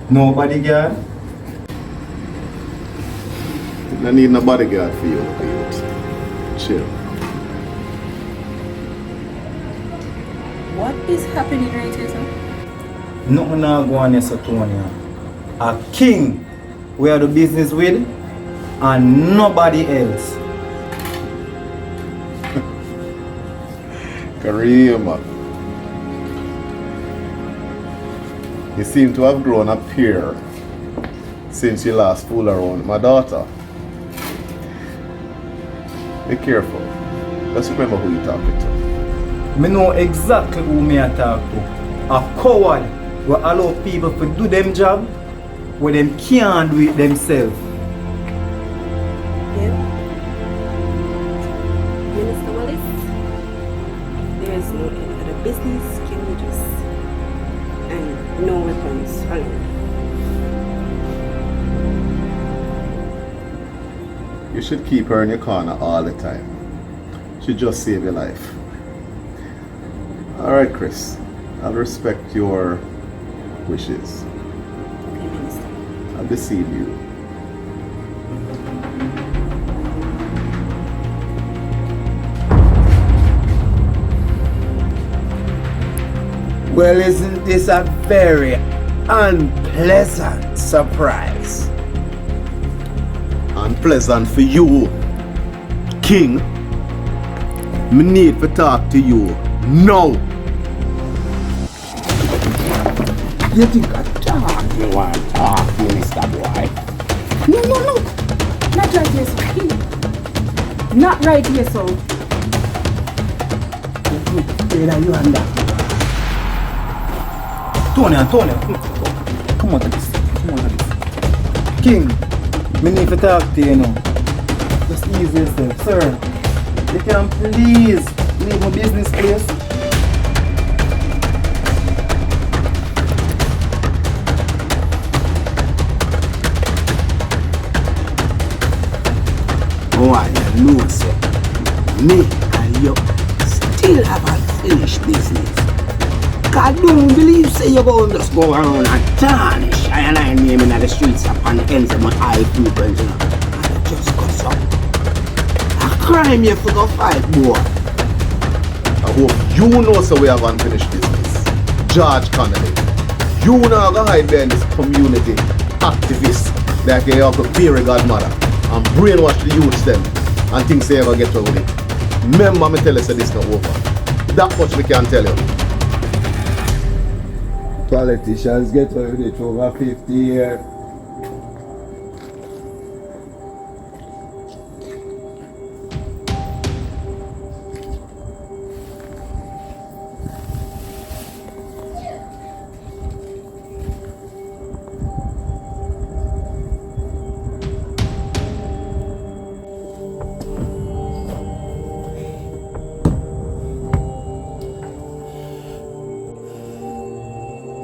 Nobody guard? I need no bodyguard for you, youth. Chill. What is happening right here, sir? Nothing now go on here, Tonya. A king we are the business with and nobody else. Kareem, you seem to have grown up here since you last fooled around with my daughter. Be careful. Just remember who you're talking to. Me know exactly who me I talk to. A coward will allow people to do them job where them can't do it themselves. Yeah. Minister Wallace, there is no any other business can we just and no weapons allowed. You should keep her in your corner all the time. She'll just save your life. Alright, Chris. I'll respect your wishes. Okay, Minister. I'll deceive you. Well, isn't this a very unpleasant surprise? Unpleasant for you, King. Me need to talk to you now. You think I talk? You want to talk, Mr. Boy? No. Not right here, sir. Not right here, sir. Where are you and that? Tonya, come on to this. King, me need to talk to you now. Just ease yourself, sir. You can please leave my business place. Why, you know, sir, me and you still haven't finished business. I don't believe, say, you're going to just go around and tarnish I and I name in the streets upon the ends of my eye pupils, you know. And it just goes up. A crime you for go fight, boy. I hope you know so we have unfinished business. George Connolly. You now go hide behind this community activist like you have a fairy godmother and brainwash the youths them and think they ever get away with it. Remember me tell you say this not over. That much we can tell you. Politicians get away with it for over 50 years.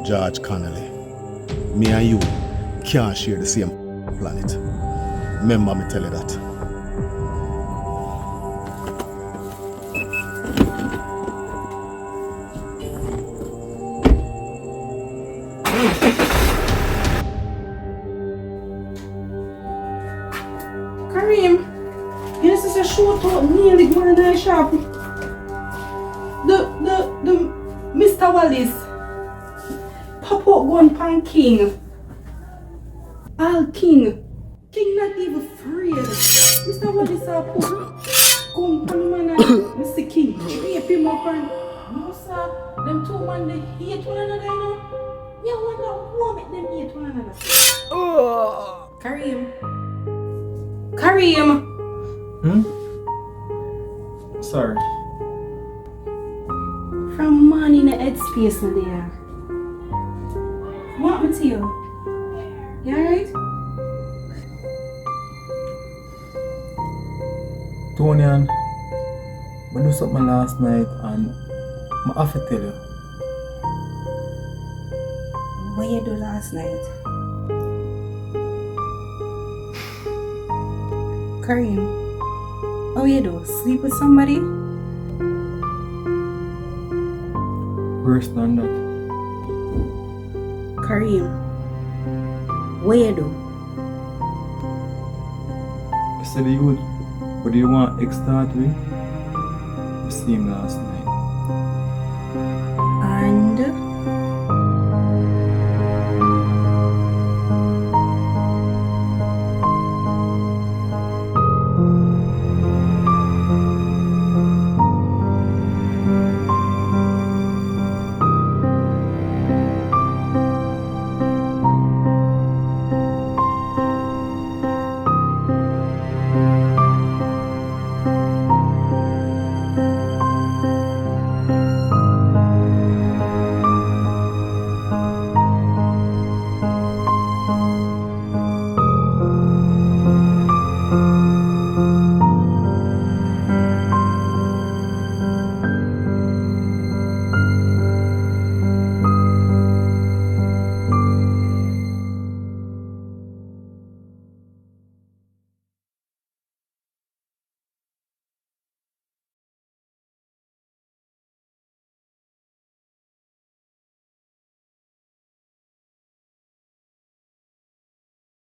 George Connolly, me and you can't share the same planet. Remember me tell you that. Kareem, you know, this is a shoot out nearly going to the shop. The Mr. Wallace. Pop up one pan King. All King. King not even afraid. Mr. Wallace a put gun pan man and Mr. King drape him up and no sir, them two man they hate one another, you know. Me wonder what make them hate one another. Kareem. Sorry. From man in the headspace now there. What happened to you? You alright? Tonya, I do something last night and I have to tell you. What you do last night? Kareem, how you do? Sleep with somebody? Worse than that. Kareem, What you do? I said the youth, what do you want X start with? I see him last night.